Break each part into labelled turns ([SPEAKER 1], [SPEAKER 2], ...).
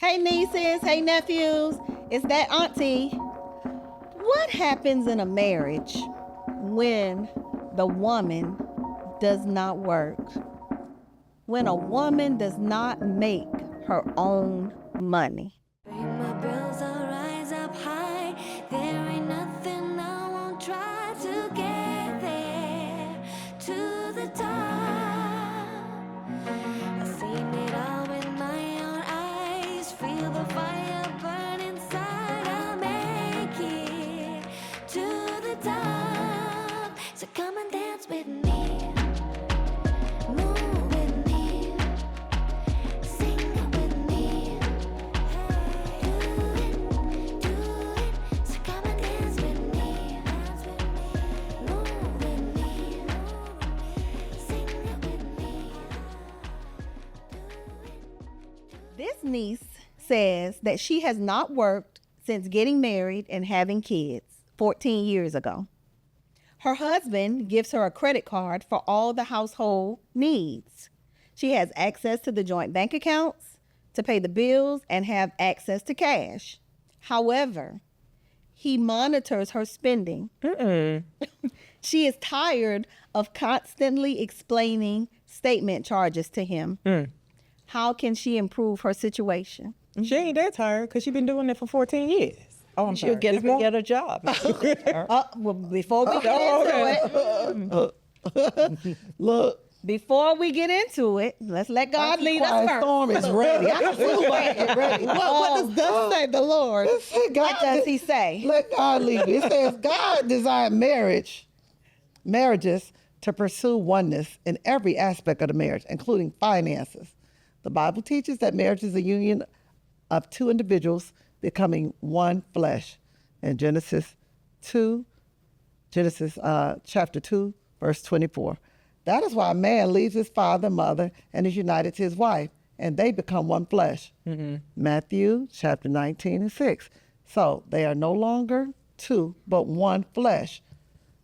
[SPEAKER 1] Hey nieces, hey nephews, it's that auntie. What happens in a marriage when the woman does not work? When a woman does not make her own money?
[SPEAKER 2] My bills will rise up high. There ain't nothing I won't try to get there to the top. I've seen it all with my own eyes. Feel the fire burn inside. I'll make it to the top. So come and dance with me. Move with me. Sing it with me. Do it. So come and dance with me. Move with me. Sing it with me.
[SPEAKER 1] This niece says that she has not worked since getting married and having kids 14 years ago. Her husband gives her a credit card for all the household needs. She has access to the joint bank accounts to pay the bills and have access to cash. However, he monitors her spending. She is tired of constantly explaining statement charges to him. How can she improve her situation?
[SPEAKER 3] She ain't that tired because she been doing it for 14 years. Oh, I'm
[SPEAKER 4] She'll
[SPEAKER 3] sorry.
[SPEAKER 4] get
[SPEAKER 3] It's more?
[SPEAKER 4] a job.
[SPEAKER 1] Well, before we get into it,
[SPEAKER 5] Look,
[SPEAKER 1] before we get into it, let's let God lead us
[SPEAKER 5] quiet
[SPEAKER 1] first.
[SPEAKER 5] storm is ready. I can feel it ready.
[SPEAKER 6] What does thus say the Lord?
[SPEAKER 1] What does he say?
[SPEAKER 5] Let God lead you. It says God designed marriages to pursue oneness in every aspect of the marriage, including finances. The Bible teaches that marriage is a union of two individuals becoming one flesh. In Genesis chapter 2, verse 24. That is why a man leaves his father and mother and is united to his wife, and they become one flesh. Matthew chapter 19 and 6. So they are no longer two, but one flesh.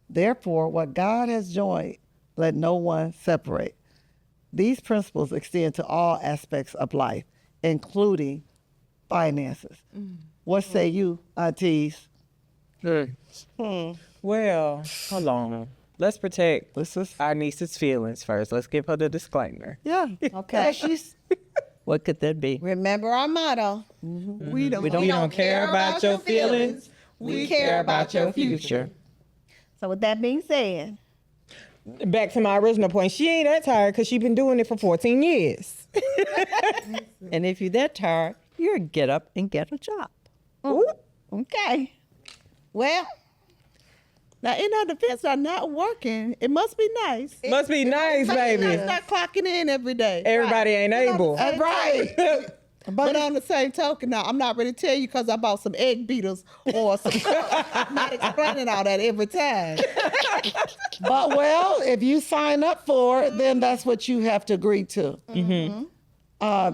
[SPEAKER 5] Therefore, what God has joined, let no one separate. These principles extend to all aspects of life, including finances. What say you, aunties?
[SPEAKER 3] Well, hold on. Let's protect our niece's feelings first. Let's give her the disclaimer.
[SPEAKER 5] Yeah.
[SPEAKER 1] Okay.
[SPEAKER 4] What could that be?
[SPEAKER 1] Remember our motto.
[SPEAKER 3] We don't care about your feelings. We care about your future.
[SPEAKER 1] So with that being said,
[SPEAKER 3] Back to my original point, she ain't that tired because she been doing it for 14 years.
[SPEAKER 4] And if you're that tired, you get up and get a job.
[SPEAKER 1] okay. Well,
[SPEAKER 6] Now, in our defense, I'm not working. It must be nice.
[SPEAKER 3] Must be nice, baby.
[SPEAKER 6] Start clocking in every day.
[SPEAKER 3] Everybody ain't able.
[SPEAKER 5] That's right.
[SPEAKER 6] But on the same token, now, I'm not ready to tell you because I bought some egg beaters or some. I'm not explaining all that every time.
[SPEAKER 5] But, well, if you sign up for it, then that's what you have to agree to. I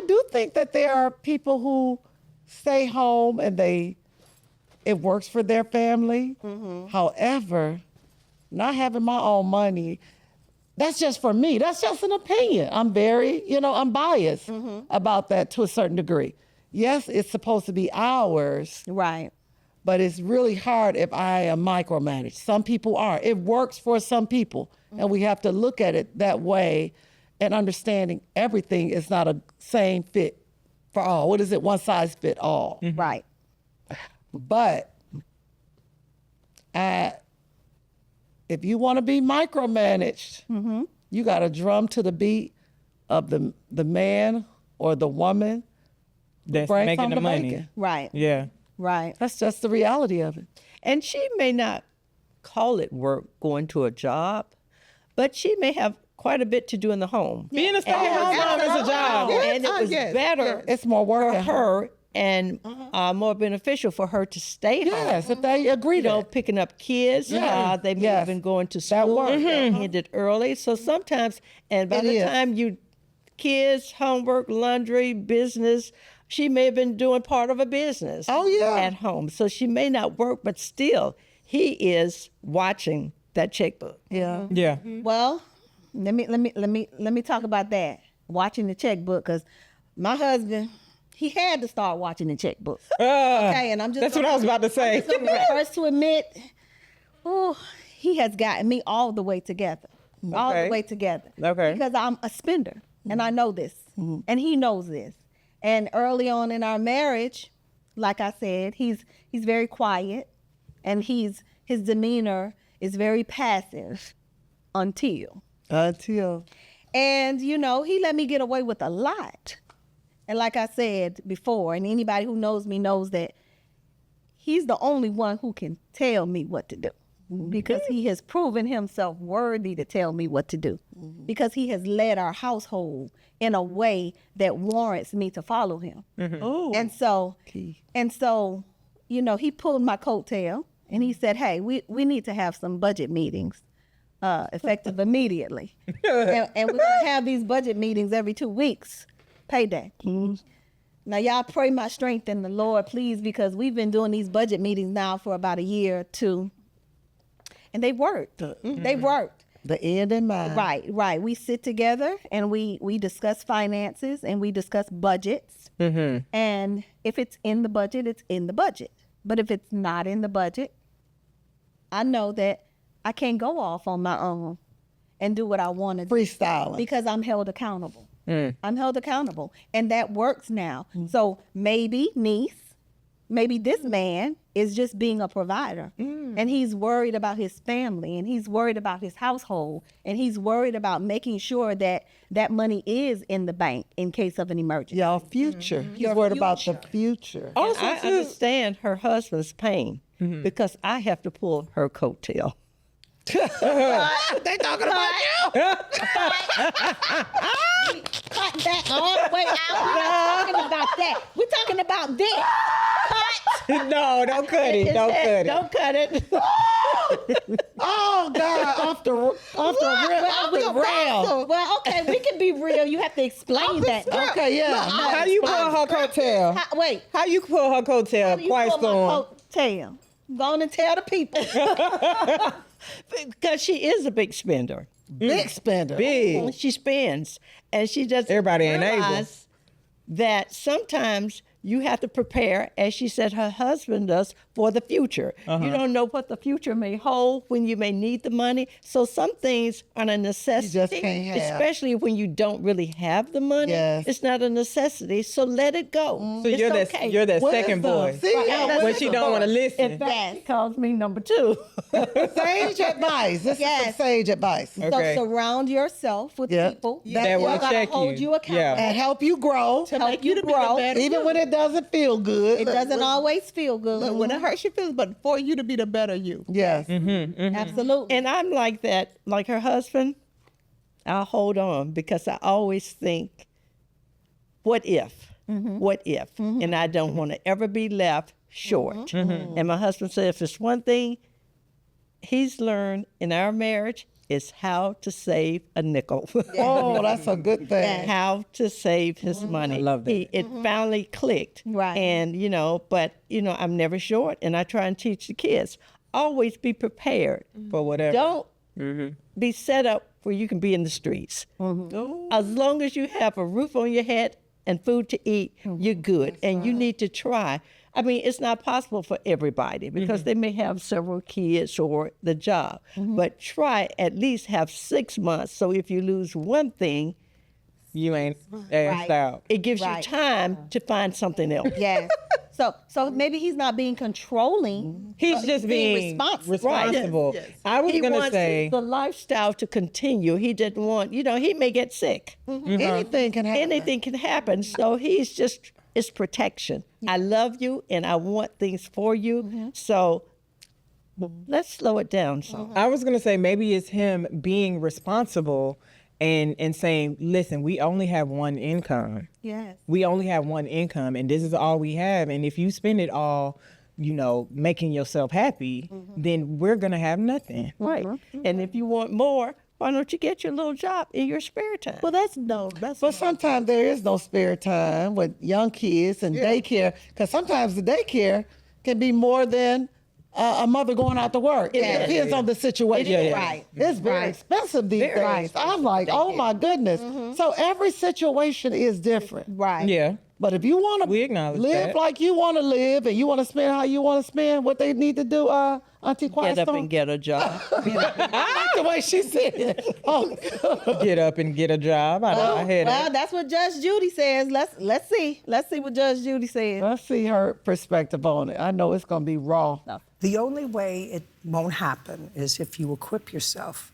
[SPEAKER 5] do think that there are people who stay home and it works for their family. However, not having my own money, that's just for me. That's just an opinion. I'm very, I'm biased about that to a certain degree. Yes, it's supposed to be ours,
[SPEAKER 1] right.
[SPEAKER 5] but it's really hard if I am micromanaged. Some people are. It works for some people, and we have to look at it that way and understanding everything is not a same fit for all. What is it? One size fit all.
[SPEAKER 1] Right.
[SPEAKER 5] But if you want to be micromanaged, you got to drum to the beat of the man or the woman
[SPEAKER 3] That's
[SPEAKER 5] brings
[SPEAKER 3] making
[SPEAKER 5] home
[SPEAKER 3] the
[SPEAKER 5] the
[SPEAKER 3] money.
[SPEAKER 5] bacon.
[SPEAKER 1] Right.
[SPEAKER 3] Yeah.
[SPEAKER 1] Right.
[SPEAKER 5] That's just the reality of it.
[SPEAKER 4] And she may not call it work, going to a job, but she may have quite a bit to do in the home.
[SPEAKER 3] Being a stay-at-home mom is a job.
[SPEAKER 4] And it was better
[SPEAKER 5] It's more work
[SPEAKER 4] for
[SPEAKER 5] at
[SPEAKER 4] her and more beneficial for her to stay home.
[SPEAKER 5] Yes, if they agree to it.
[SPEAKER 4] Picking up kids.
[SPEAKER 5] Yeah.
[SPEAKER 4] They may
[SPEAKER 5] Yes.
[SPEAKER 4] have been going to
[SPEAKER 5] That
[SPEAKER 4] school.
[SPEAKER 5] works.
[SPEAKER 4] Ended early. So sometimes, and by
[SPEAKER 5] It
[SPEAKER 4] the
[SPEAKER 5] is.
[SPEAKER 4] time kids, homework, laundry, business, she may have been doing part of a business at home. So she may not work, but still, he is watching that checkbook.
[SPEAKER 5] Yeah.
[SPEAKER 3] Yeah.
[SPEAKER 1] Well, let me talk about that. Watching the checkbook, because my husband, he had to start watching the checkbook. Okay, and I'm just
[SPEAKER 3] That's what I was about to say.
[SPEAKER 1] I'm gonna be first to admit, he has gotten me all the way together. All the
[SPEAKER 3] Okay.
[SPEAKER 1] way together.
[SPEAKER 3] Okay.
[SPEAKER 1] Because I'm a spender and I know this. And he knows this. And early on in our marriage, like I said, he's very quiet and his demeanor is very passive until. And he let me get away with a lot. And like I said before, and anybody who knows me knows that he's the only one who can tell me what to do. Because he has proven himself worthy to tell me what to do. Because he has led our household in a way that warrants me to follow him. And so, he pulled my coattail and he said, hey, we need to have some budget meetings effective immediately. and we're going to have these budget meetings every 2 weeks, payday. Now, y'all pray my strength in the Lord, please, because we've been doing these budget meetings now for about a year or two. And they worked. They worked.
[SPEAKER 5] The end in mind.
[SPEAKER 1] Right. We sit together and we discuss finances and we discuss budgets. And if it's in the budget, it's in the budget. But if it's not in the budget, I know that I can't go off on my own and do what I want to do.
[SPEAKER 5] Freestyling.
[SPEAKER 1] Because I'm held accountable. I'm held accountable. And that works now. So maybe this man is just being a provider and he's worried about his family and he's worried about his household and he's worried about making sure that money is in the bank in case of an emergency.
[SPEAKER 5] Y'all future. He's worried about the future.
[SPEAKER 4] And I understand her husband's pain because I have to pull her coattail.
[SPEAKER 5] They talking about you.
[SPEAKER 1] Cut that all the way out. We're not talking about that. We're talking about this. Cut.
[SPEAKER 3] No, don't cut it. Don't cut it.
[SPEAKER 4] Don't cut it.
[SPEAKER 5] Oh God, off the rail.
[SPEAKER 1] Well, okay, we can be real. You have to explain that.
[SPEAKER 5] Okay, yeah.
[SPEAKER 3] How you pull her coattail?
[SPEAKER 1] Wait.
[SPEAKER 3] How you pull her coattail?
[SPEAKER 1] You
[SPEAKER 3] Quite
[SPEAKER 1] pull my
[SPEAKER 3] storm.
[SPEAKER 1] coattail. Go on and tell the people.
[SPEAKER 4] Because she is a big spender.
[SPEAKER 5] Big spender.
[SPEAKER 3] Big.
[SPEAKER 4] She spends, and she doesn't
[SPEAKER 3] Everybody ain't able.
[SPEAKER 4] realize that sometimes you have to prepare, as she said her husband does, for the future. You don't know what the future may hold, when you may need the money. So some things are a necessity,
[SPEAKER 5] just can't have.
[SPEAKER 4] especially when you don't really have the money.
[SPEAKER 5] Yes.
[SPEAKER 4] It's not a necessity, so let it go.
[SPEAKER 3] So
[SPEAKER 4] It's
[SPEAKER 3] you're
[SPEAKER 4] okay.
[SPEAKER 3] that second boy.
[SPEAKER 5] See,
[SPEAKER 3] When she don't want to listen.
[SPEAKER 4] In fact, she calls me number 2.
[SPEAKER 5] sage advice. This is some sage advice.
[SPEAKER 3] Okay.
[SPEAKER 1] So surround yourself with
[SPEAKER 5] Yeah.
[SPEAKER 1] people
[SPEAKER 3] That will
[SPEAKER 1] gotta
[SPEAKER 3] check
[SPEAKER 1] hold you accountable.
[SPEAKER 3] Yeah.
[SPEAKER 5] And help you grow,
[SPEAKER 1] Help you grow.
[SPEAKER 5] even when it doesn't feel good.
[SPEAKER 1] It doesn't always feel good.
[SPEAKER 6] But when it hurts your feelings, but for you to be the better you.
[SPEAKER 5] Yes.
[SPEAKER 1] Absolutely.
[SPEAKER 4] And I'm like that, like her husband. I'll hold on because I always think, what if? What if? And I don't want to ever be left short. And my husband said, if it's one thing he's learned in our marriage, is how to save a nickel.
[SPEAKER 5] Oh, that's a good thing.
[SPEAKER 4] How to save his money.
[SPEAKER 3] I love that.
[SPEAKER 4] It finally clicked.
[SPEAKER 1] Right.
[SPEAKER 4] And, I'm never short. And I try and teach the kids, always be prepared.
[SPEAKER 3] For whatever.
[SPEAKER 4] Don't be set up where you can be in the streets. As long as you have a roof on your head and food to eat, you're good. And you need to try. I mean, it's not possible for everybody because they may have several kids or the job. But try at least have 6 months. So if you lose one thing,
[SPEAKER 3] You ain't asked out.
[SPEAKER 4] it gives you
[SPEAKER 1] Right.
[SPEAKER 4] time to find something else.
[SPEAKER 1] Yes. So maybe he's not being controlling.
[SPEAKER 3] He's just being responsible.
[SPEAKER 4] Yes.
[SPEAKER 3] I was
[SPEAKER 4] He
[SPEAKER 3] going to
[SPEAKER 4] wants
[SPEAKER 3] say,
[SPEAKER 4] the lifestyle to continue. He didn't want, he may get sick.
[SPEAKER 5] Anything can happen.
[SPEAKER 4] Anything can happen. So he's just, it's protection. I love you and I want things for you. So let's slow it down some.
[SPEAKER 3] I was going to say maybe it's him being responsible and saying, listen, we only have one income.
[SPEAKER 1] Yes.
[SPEAKER 3] We only have one income and this is all we have. And if you spend it all, making yourself happy, then we're going to have nothing.
[SPEAKER 4] Right. And if you want more, why don't you get your little job in your spare time?
[SPEAKER 6] Well,
[SPEAKER 5] But sometimes there is no spare time with young kids and daycare, because sometimes the daycare can be more than a mother going out to work. It depends on the situation.
[SPEAKER 1] Right.
[SPEAKER 5] It's very expensive these days. I'm like, oh my goodness. So every situation is different.
[SPEAKER 1] Right.
[SPEAKER 3] Yeah.
[SPEAKER 5] But if you want
[SPEAKER 3] We
[SPEAKER 5] to
[SPEAKER 3] acknowledge
[SPEAKER 5] live
[SPEAKER 3] that.
[SPEAKER 5] like you want to live and you want to spend how you want to spend, what they need to do, Auntie Quiet
[SPEAKER 4] Get up
[SPEAKER 5] Storm?
[SPEAKER 4] and get a job.
[SPEAKER 5] I like the way she said it. Oh,
[SPEAKER 3] Get up and get a job. I hear
[SPEAKER 1] Well,
[SPEAKER 3] that.
[SPEAKER 1] that's what Judge Judy says. Let's see what Judge Judy says.
[SPEAKER 5] let's see her perspective on it. I know it's going to be raw.
[SPEAKER 7] The only way it won't happen is if you equip yourself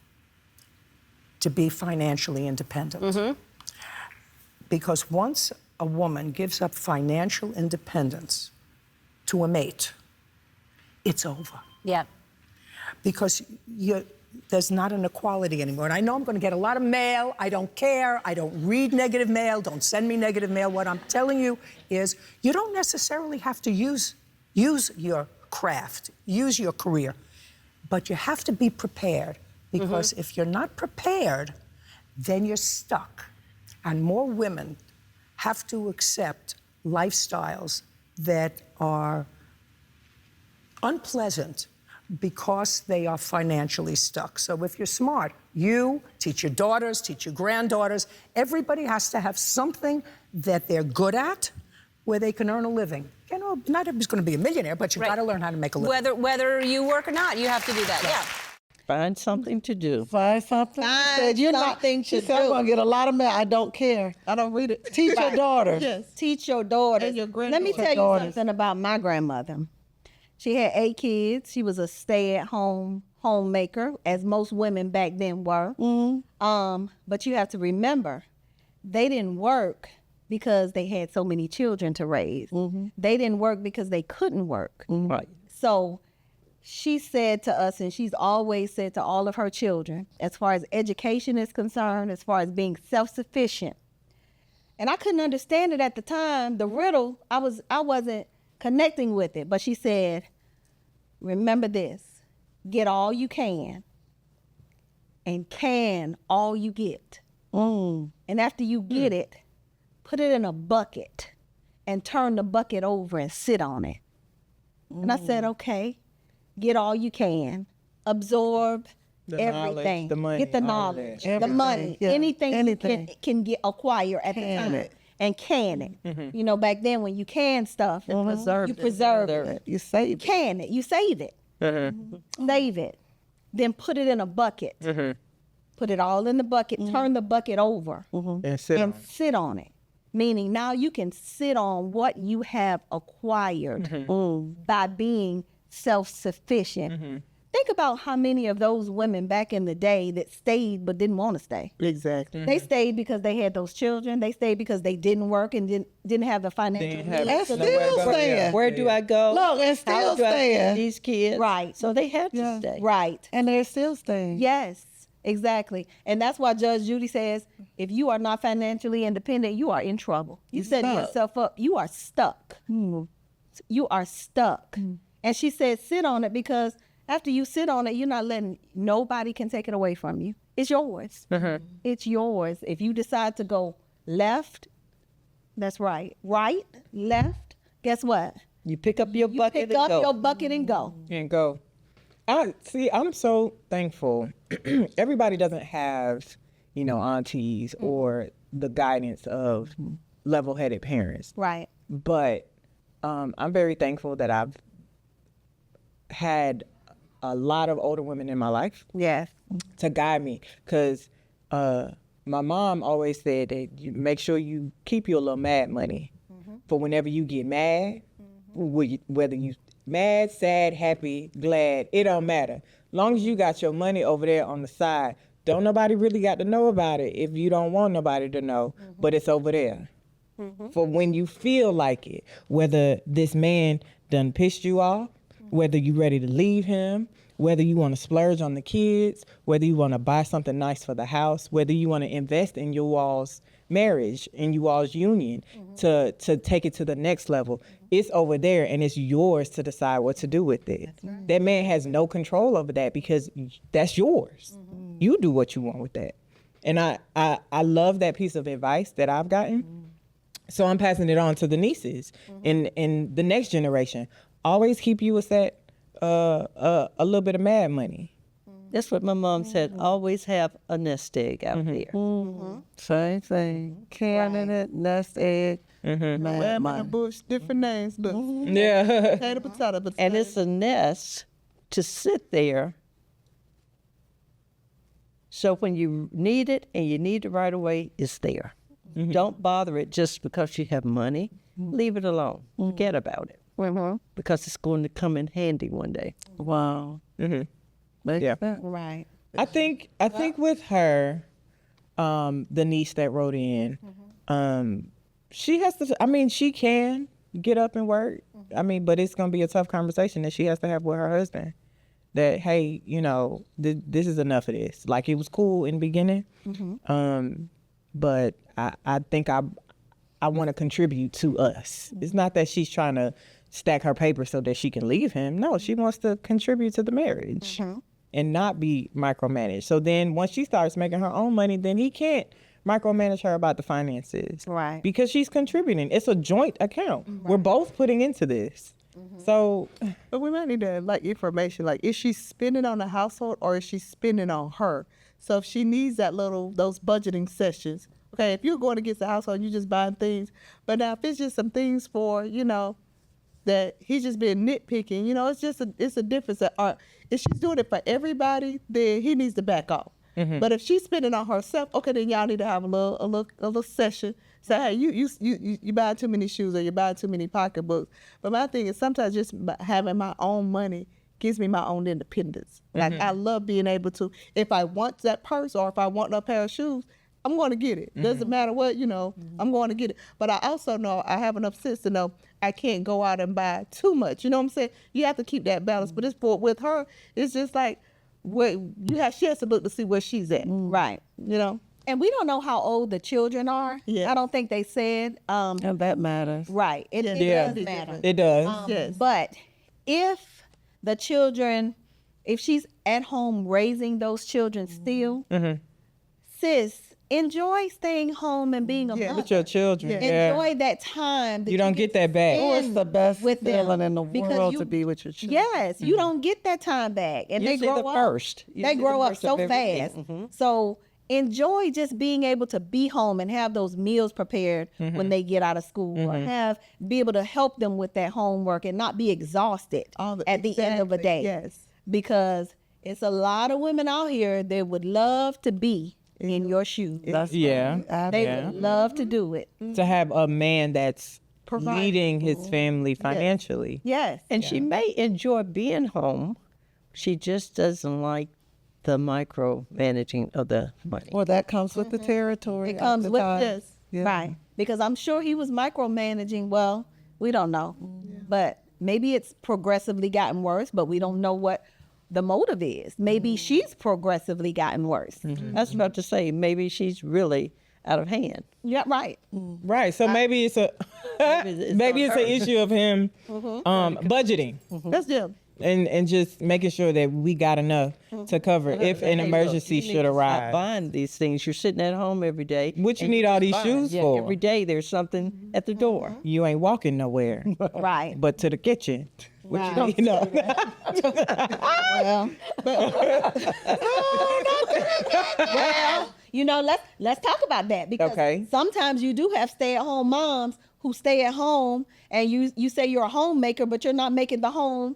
[SPEAKER 7] to be financially independent. Because once a woman gives up financial independence to a mate, it's over.
[SPEAKER 8] Yeah.
[SPEAKER 7] Because there's not an equality anymore. And I know I'm going to get a lot of mail. I don't care. I don't read negative mail. Don't send me negative mail. What I'm telling you is you don't necessarily have to use your craft, use your career, but you have to be prepared, because if you're not prepared, then you're stuck. And more women have to accept lifestyles that are unpleasant because they are financially stuck. So if you're smart, you teach your daughters, teach your granddaughters. Everybody has to have something that they're good at where they can earn a living. You know, not everybody's going to be a millionaire, but you've got to learn how to make a living.
[SPEAKER 8] Whether you work or not, you have to do that. Yeah.
[SPEAKER 4] Find something to do.
[SPEAKER 5] Find something.
[SPEAKER 1] Find
[SPEAKER 5] Said, you're not,
[SPEAKER 1] something
[SPEAKER 5] she
[SPEAKER 1] to
[SPEAKER 5] said, I'm
[SPEAKER 1] do.
[SPEAKER 5] going to get a lot of mail. I don't care.
[SPEAKER 6] I don't read it.
[SPEAKER 5] Teach your daughters.
[SPEAKER 6] Yes.
[SPEAKER 1] Teach your daughters.
[SPEAKER 6] And your
[SPEAKER 1] Let me
[SPEAKER 6] granddaughters.
[SPEAKER 1] tell you
[SPEAKER 5] Daughters.
[SPEAKER 1] something about my grandmother. She had 8 kids. She was a stay-at-home homemaker, as most women back then were. But you have to remember, they didn't work because they had so many children to raise. They didn't work because they couldn't work.
[SPEAKER 4] Right.
[SPEAKER 1] So she said to us, and she's always said to all of her children, as far as education is concerned, as far as being self-sufficient. And I couldn't understand it at the time. The riddle, I wasn't connecting with it. But she said, remember this, get all you can and can all you get. And after you get it, put it in a bucket and turn the bucket over and sit on it. And I said, okay, get all you can, absorb
[SPEAKER 3] The knowledge,
[SPEAKER 1] everything.
[SPEAKER 3] the money,
[SPEAKER 1] get the
[SPEAKER 3] all of
[SPEAKER 1] knowledge,
[SPEAKER 3] that.
[SPEAKER 1] the money,
[SPEAKER 5] yeah,
[SPEAKER 1] anything,
[SPEAKER 5] anything.
[SPEAKER 1] you can get acquire at the time.
[SPEAKER 5] it.
[SPEAKER 1] And can it. You know, back then when you can stuff, you
[SPEAKER 5] Preserved it.
[SPEAKER 1] preserve it.
[SPEAKER 5] You saved it.
[SPEAKER 1] Can it, you save it. Save it. Then put it in a bucket. Put it all in the bucket, turn the bucket over,
[SPEAKER 3] And sit on
[SPEAKER 1] and
[SPEAKER 3] it.
[SPEAKER 1] sit on it. Meaning now you can sit on what you have acquired by being self-sufficient. Think about how many of those women back in the day that stayed but didn't want to stay.
[SPEAKER 5] Exactly.
[SPEAKER 1] They stayed because they had those children. They stayed because they didn't work and didn't have the financial
[SPEAKER 3] Didn't have
[SPEAKER 1] means.
[SPEAKER 5] And
[SPEAKER 3] nowhere to
[SPEAKER 5] still
[SPEAKER 3] go.
[SPEAKER 5] staying.
[SPEAKER 4] Where do I go?
[SPEAKER 5] Look, and
[SPEAKER 4] How
[SPEAKER 5] still
[SPEAKER 4] do I feed
[SPEAKER 5] staying.
[SPEAKER 4] these kids?
[SPEAKER 1] Right.
[SPEAKER 4] So they had to
[SPEAKER 5] Yeah.
[SPEAKER 4] stay.
[SPEAKER 1] Right.
[SPEAKER 5] And they're still staying.
[SPEAKER 1] Yes, exactly. And that's why Judge Judy says, if you are not financially independent, you are in trouble. You setting
[SPEAKER 5] stuck.
[SPEAKER 1] yourself up. You are stuck. You are stuck. And she said, sit on it, because after you sit on it, you're not letting, nobody can take it away from you. It's yours. It's yours. If you decide to go left, that's right. Right, left, guess what?
[SPEAKER 4] You pick up your
[SPEAKER 1] You
[SPEAKER 4] bucket
[SPEAKER 1] pick
[SPEAKER 4] and
[SPEAKER 1] up
[SPEAKER 4] go.
[SPEAKER 1] your bucket and go.
[SPEAKER 3] And go. I'm so thankful. Everybody doesn't have, aunties or the guidance of level-headed parents.
[SPEAKER 1] Right.
[SPEAKER 3] But I'm very thankful that I've had a lot of older women in my life
[SPEAKER 1] Yes.
[SPEAKER 3] to guide me. Because my mom always said that you make sure you keep your little mad money for whenever you get mad, whether you mad, sad, happy, glad, it don't matter. Long as you got your money over there on the side, don't nobody really got to know about it if you don't want nobody to know, but it's over there. For when you feel like it, whether this man done pissed you off, whether you ready to leave him, whether you want to splurge on the kids, whether you want to buy something nice for the house, whether you want to invest in you all's marriage, in you all's union to take it to the next level. It's over there and it's yours to decide what to do with it. Right. That man has no control over that because that's yours. You do what you want with that. And I love that piece of advice that I've gotten. So I'm passing it on to the nieces in the next generation. Always keep you a set a little bit of mad money.
[SPEAKER 4] That's what my mom said. Always have a nest egg out there.
[SPEAKER 5] Same thing. Candidate, nest egg, mad
[SPEAKER 6] Lemon
[SPEAKER 5] money.
[SPEAKER 6] and bush, different names. Look,
[SPEAKER 3] Yeah.
[SPEAKER 6] potato, but
[SPEAKER 4] And it's a nest to sit there. So when you need it and you need it right away, it's there. Don't bother it just because you have money. Leave it alone. Forget about it. Because it's going to come in handy one day.
[SPEAKER 5] Wow. Makes
[SPEAKER 3] Yeah.
[SPEAKER 5] sense.
[SPEAKER 1] Right.
[SPEAKER 3] I think with her, the niece that wrote in, she has to. I mean, she can get up and work. I mean, but it's gonna be a tough conversation that she has to have with her husband. That hey, you know, this is enough of this. Like it was cool in the beginning, but I think I want to contribute to us. It's not that she's trying to stack her paper so that she can leave him. No, she wants to contribute to the marriage. And not be micromanaged. So then once she starts making her own money, then he can't micromanage her about the finances.
[SPEAKER 1] Right.
[SPEAKER 3] Because she's contributing. It's a joint account. We're both putting into this. So
[SPEAKER 6] But we might need to like information. Like, is she spending on the household or is she spending on her? So if she needs those budgeting sessions, okay, if you're going against the household, you're just buying things. But now if it's just some things for, that he's just being nitpicking, it's a difference. That if she's doing it for everybody, then he needs to back off. But if she's spending on herself, okay, then y'all need to have a little session. Say, hey, you buy too many shoes or you buy too many pocketbooks. But my thing is sometimes just having my own money gives me my own independence. Like I love being able to, if I want that purse or if I want a pair of shoes, I'm going to get it. Doesn't matter what, I'm going to get it. But I also know I have enough sense to know I can't go out and buy too much. You know what I'm saying? You have to keep that balance. But with her, it's just like she has to look to see where she's at.
[SPEAKER 1] Right. And we don't know how old the children are.
[SPEAKER 6] Yeah.
[SPEAKER 1] I don't think they said.
[SPEAKER 5] And that matters.
[SPEAKER 1] Right. It
[SPEAKER 3] yeah,
[SPEAKER 1] does matter.
[SPEAKER 3] it does.
[SPEAKER 6] Yes.
[SPEAKER 1] But if the children, if she's at home raising those children still, sis, enjoy staying home and being a mother.
[SPEAKER 3] With your children. Yeah.
[SPEAKER 1] Enjoy that time.
[SPEAKER 3] You don't get that back.
[SPEAKER 5] Oh, it's the best
[SPEAKER 1] with them,
[SPEAKER 5] feeling in the
[SPEAKER 1] because
[SPEAKER 5] world
[SPEAKER 1] you-
[SPEAKER 5] to be with your children.
[SPEAKER 1] Yes, you don't get that time back, and they
[SPEAKER 4] Usually
[SPEAKER 1] grow
[SPEAKER 4] the
[SPEAKER 1] up.
[SPEAKER 4] first.
[SPEAKER 1] They
[SPEAKER 4] Usually
[SPEAKER 1] grow
[SPEAKER 4] the
[SPEAKER 1] up
[SPEAKER 4] first
[SPEAKER 1] so
[SPEAKER 4] of everything.
[SPEAKER 1] fast. So enjoy just being able to be home and have those meals prepared when they get out of school, or be able to help them with that homework and not be exhausted at the end of the
[SPEAKER 6] Exactly,
[SPEAKER 1] day.
[SPEAKER 6] yes.
[SPEAKER 1] Because it's a lot of women out here that would love to be in your shoes.
[SPEAKER 5] That's
[SPEAKER 3] Yeah.
[SPEAKER 1] They
[SPEAKER 3] Yeah.
[SPEAKER 1] would love to do it.
[SPEAKER 3] To have a man that's
[SPEAKER 6] Providing.
[SPEAKER 3] leading his family financially.
[SPEAKER 1] Yes.
[SPEAKER 4] And she may enjoy being home. She just doesn't like the micromanaging of the money.
[SPEAKER 5] Well, that comes with the territory.
[SPEAKER 1] It comes with
[SPEAKER 6] Yes.
[SPEAKER 5] Yeah.
[SPEAKER 1] Right. Because I'm sure he was micromanaging. Well, we don't know. But maybe it's progressively gotten worse, but we don't know what the motive is. Maybe she's progressively gotten worse.
[SPEAKER 4] I was about to say, maybe she's really out of hand.
[SPEAKER 1] Yeah, right.
[SPEAKER 3] Right. So maybe it's a maybe it's an issue of him budgeting.
[SPEAKER 6] That's them.
[SPEAKER 3] And just making sure that we got enough to cover if an
[SPEAKER 4] Hey,
[SPEAKER 3] emergency
[SPEAKER 4] look, you need
[SPEAKER 3] should
[SPEAKER 4] to stop
[SPEAKER 3] arrive.
[SPEAKER 4] buying these things. You're sitting at home every day.
[SPEAKER 3] What you
[SPEAKER 4] and
[SPEAKER 3] need
[SPEAKER 4] you're
[SPEAKER 3] all
[SPEAKER 4] just
[SPEAKER 3] these
[SPEAKER 4] buying.
[SPEAKER 3] shoes
[SPEAKER 4] Yeah,
[SPEAKER 3] for?
[SPEAKER 4] every day there's something at the door.
[SPEAKER 3] You ain't walking nowhere,
[SPEAKER 1] Right.
[SPEAKER 3] but to the kitchen.
[SPEAKER 1] Right.
[SPEAKER 3] You know.
[SPEAKER 1] Well, let's talk about that, because
[SPEAKER 3] Okay.
[SPEAKER 1] sometimes you do have stay-at-home moms who stay at home, and you say you're a homemaker, but you're not making the home.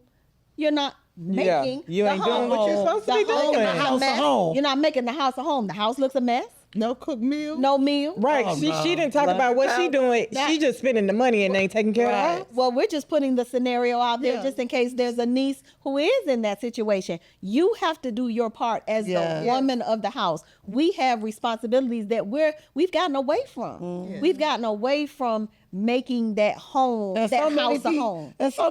[SPEAKER 1] You're not
[SPEAKER 3] Yeah,
[SPEAKER 1] making
[SPEAKER 3] you
[SPEAKER 1] the
[SPEAKER 3] ain't doing
[SPEAKER 1] home.
[SPEAKER 3] what you're supposed to
[SPEAKER 1] The
[SPEAKER 3] be
[SPEAKER 1] home
[SPEAKER 3] doing.
[SPEAKER 1] looks a
[SPEAKER 5] House a
[SPEAKER 1] mess.
[SPEAKER 5] home.
[SPEAKER 1] You're not making the house a home. The house looks a mess.
[SPEAKER 6] No cooked meal.
[SPEAKER 1] No meal.
[SPEAKER 3] Right.
[SPEAKER 5] Oh,
[SPEAKER 3] she
[SPEAKER 5] no.
[SPEAKER 3] didn't talk about what she doing.
[SPEAKER 1] That-
[SPEAKER 3] She just spending the money and ain't taking care of the house.
[SPEAKER 1] Well, we're just putting the scenario out there
[SPEAKER 6] Yeah.
[SPEAKER 1] just in case there's a niece who is in that situation. You have to do your part as
[SPEAKER 5] Yeah.
[SPEAKER 1] the woman of the house. We have responsibilities that we've gotten away from. We've gotten away from making that home,
[SPEAKER 5] And
[SPEAKER 1] that
[SPEAKER 5] so many
[SPEAKER 1] house a home.
[SPEAKER 5] And so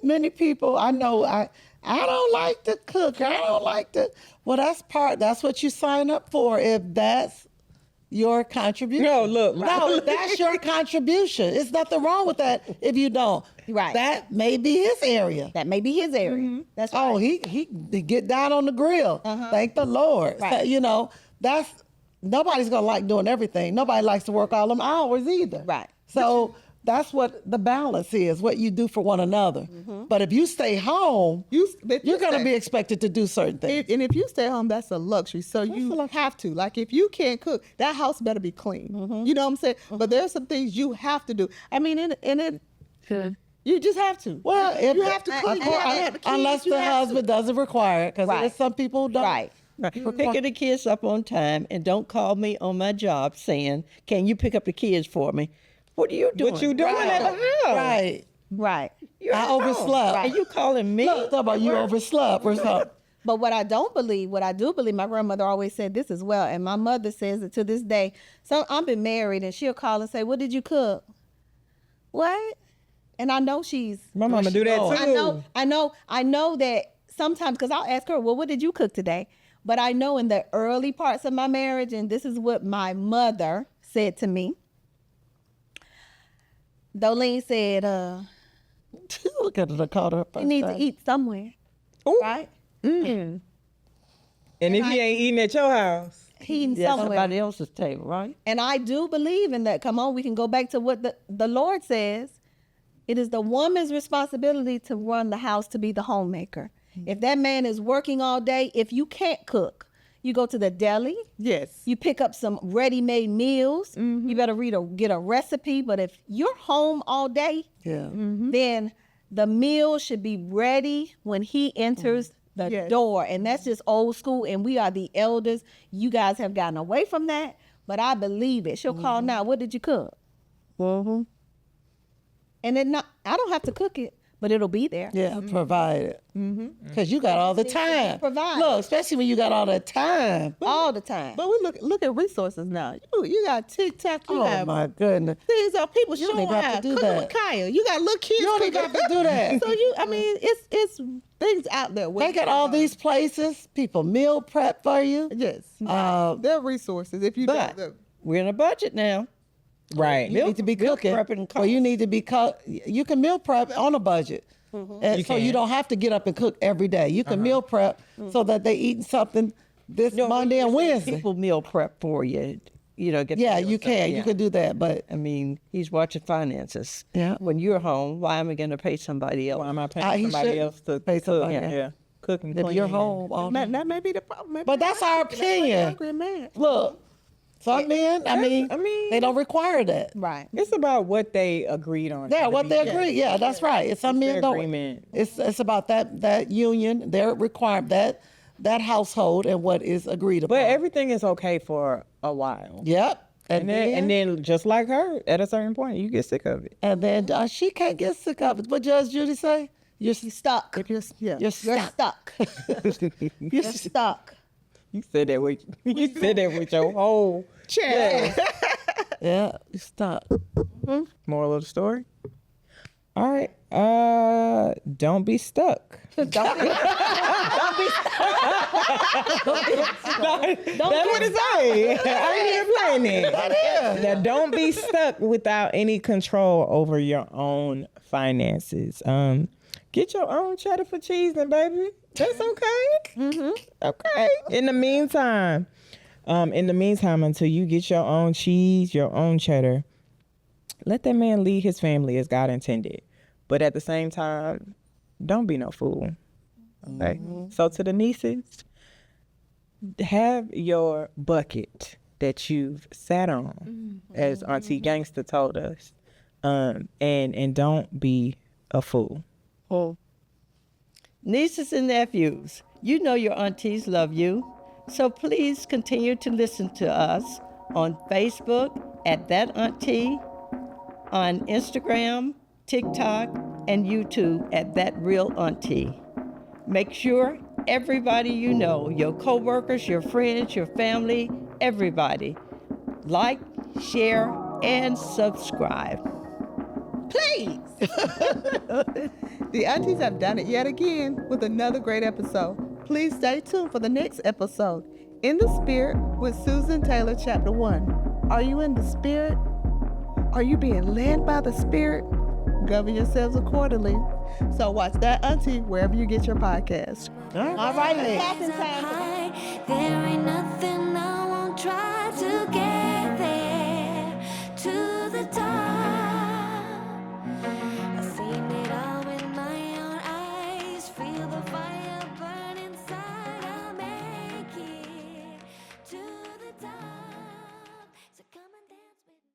[SPEAKER 5] many people I know, I don't like to cook. I don't like to. Well, that's what you sign up for if that's your contribution.
[SPEAKER 3] No, look.
[SPEAKER 5] No, that's your contribution. It's nothing wrong with that if you don't.
[SPEAKER 1] Right.
[SPEAKER 5] That may be his area.
[SPEAKER 1] That may be his area. That's right.
[SPEAKER 5] Oh, he get down on the grill. Thank the Lord.
[SPEAKER 1] Right.
[SPEAKER 5] That's nobody's gonna like doing everything. Nobody likes to work all them hours either.
[SPEAKER 1] Right.
[SPEAKER 5] So that's what the balance is, what you do for one another. But if you stay home, you're going to be expected to do certain things.
[SPEAKER 6] And if you stay home, that's a luxury. So you have to. Like, if you can't cook, that house better be clean. You know what I'm saying? But there are some things you have to do. I mean, you just have to.
[SPEAKER 5] Well, if
[SPEAKER 6] you have to clean.
[SPEAKER 5] Unless the husband doesn't require it, because there's some people who don't.
[SPEAKER 1] Right.
[SPEAKER 4] For picking the kids up on time, and don't call me on my job saying, "Can you pick up the kids for me?" What are you doing?
[SPEAKER 3] What you doing at the house?
[SPEAKER 5] Right.
[SPEAKER 1] Right.
[SPEAKER 5] I overslept.
[SPEAKER 4] And you calling me?
[SPEAKER 5] Look, talk about you overslept or something.
[SPEAKER 1] But what I do believe, my grandmother always said this as well, and my mother says it to this day. So I've been married, and she'll call and say, "What did you cook?" What? And I know she's.
[SPEAKER 3] My mama do that too.
[SPEAKER 1] I know that sometimes, because I'll ask her, "Well, what did you cook today?" But I know in the early parts of my marriage, and this is what my mother said to me. Dolene said,
[SPEAKER 5] Look at it, I called her
[SPEAKER 1] "You need to eat somewhere."
[SPEAKER 3] Ooh.
[SPEAKER 1] Right?
[SPEAKER 3] And if he ain't eating at your house,
[SPEAKER 1] Eating
[SPEAKER 4] Yeah,
[SPEAKER 1] somewhere.
[SPEAKER 4] somebody else's table, right?
[SPEAKER 1] And I do believe in that. Come on, we can go back to what the Lord says. It is the woman's responsibility to run the house, to be the homemaker. If that man is working all day, if you can't cook, you go to the deli.
[SPEAKER 6] Yes.
[SPEAKER 1] You pick up some ready-made meals. You better get a recipe. But if you're home all day, then the meal should be ready when he enters the door. And that's just old school. And we are the elders. You guys have gotten away from that. But I believe it. She'll call now. What did you cook? And I don't have to cook it, but it'll be there.
[SPEAKER 5] Yeah, provide it. Because you got all the time.
[SPEAKER 1] Provide.
[SPEAKER 5] Look, especially when you got all that time.
[SPEAKER 1] All the time.
[SPEAKER 6] But we look at resources now. You got TikTok. You
[SPEAKER 5] Oh,
[SPEAKER 6] have
[SPEAKER 5] my goodness.
[SPEAKER 6] things on people
[SPEAKER 5] You don't
[SPEAKER 6] showing
[SPEAKER 5] even have to
[SPEAKER 6] how
[SPEAKER 5] do
[SPEAKER 6] cooking
[SPEAKER 5] that.
[SPEAKER 6] with Kaya. You got little kids.
[SPEAKER 5] You don't even have to do that.
[SPEAKER 6] So it's things out there.
[SPEAKER 5] They got all these places. People meal prep for you.
[SPEAKER 6] Yes. There are resources. If you
[SPEAKER 4] But
[SPEAKER 6] don't.
[SPEAKER 4] we're in a budget now.
[SPEAKER 3] right?
[SPEAKER 5] You need to be cooking.
[SPEAKER 4] prepping
[SPEAKER 5] Or you need to be you can meal prep on a budget. And so you don't have to get up and cook every day. You can meal prep so that they eating something this Monday and Wednesday.
[SPEAKER 4] People meal prep for you. You know, get
[SPEAKER 5] Yeah,
[SPEAKER 4] the meal
[SPEAKER 5] you
[SPEAKER 4] stuff.
[SPEAKER 5] can.
[SPEAKER 4] Yeah.
[SPEAKER 5] You can do that. But
[SPEAKER 4] I mean, he's watching finances.
[SPEAKER 5] Yeah.
[SPEAKER 4] When you're home, why am I going to pay somebody else?
[SPEAKER 3] Why am I
[SPEAKER 5] he
[SPEAKER 3] paying somebody
[SPEAKER 5] should
[SPEAKER 3] else to
[SPEAKER 5] pay
[SPEAKER 3] cook?
[SPEAKER 5] somebody
[SPEAKER 3] Yeah. Cook and
[SPEAKER 5] if
[SPEAKER 3] clean.
[SPEAKER 5] you're home all day.
[SPEAKER 6] That may be the problem. Maybe
[SPEAKER 5] But that's our opinion.
[SPEAKER 6] hungry man.
[SPEAKER 5] Look, some men, I mean, they don't require that.
[SPEAKER 1] Right.
[SPEAKER 3] It's about what they agreed on.
[SPEAKER 5] Yeah,
[SPEAKER 3] at the
[SPEAKER 5] what they
[SPEAKER 3] beginning.
[SPEAKER 5] agree. Yeah, that's right. It's some
[SPEAKER 3] It's
[SPEAKER 5] men
[SPEAKER 3] their
[SPEAKER 5] don't.
[SPEAKER 3] agreement.
[SPEAKER 5] It's about that union, their requirement, that household, and what is agreed upon.
[SPEAKER 3] But everything is okay for a while.
[SPEAKER 5] Yep.
[SPEAKER 3] And then just like her, at a certain point, you get sick of it.
[SPEAKER 5] And then she can't get sick of it. What Judge Judy say? You're
[SPEAKER 1] Stuck.
[SPEAKER 5] You're
[SPEAKER 1] You're
[SPEAKER 5] stuck.
[SPEAKER 1] stuck. You're stuck.
[SPEAKER 3] You said that with your whole chest.
[SPEAKER 5] Yeah, you're stuck.
[SPEAKER 3] Moral of the story. All right. Don't be stuck.
[SPEAKER 1] Don't be
[SPEAKER 3] That's what it say. I ain't even playing it. Now, don't be stuck without any control over your own finances. Get your own cheddar for cheesing, baby. That's okay. Okay. In the meantime, until you get your own cheese, your own cheddar, let that man lead his family as God intended. But at the same time, don't be no fool. Okay. So to the nieces, have your bucket that you've sat on, as Auntie Gangsta told us, and don't be a fool.
[SPEAKER 4] Nieces and nephews, you know your aunties love you. So please continue to listen to us on Facebook at That Auntie, on Instagram, TikTok, and YouTube at That Real Auntie. Make sure everybody you know, your coworkers, your friends, your family, everybody, like, share, and subscribe.
[SPEAKER 6] Please. The aunties have done it yet again with another great episode. Please stay tuned for the next episode, In the Spirit with Susan Taylor, Chapter 1. Are you in the Spirit? Are you being led by the Spirit? Govern yourselves accordingly. So watch That Auntie wherever you get your podcast.
[SPEAKER 5] All right.
[SPEAKER 2] There ain't nothing I won't try to get there to the top.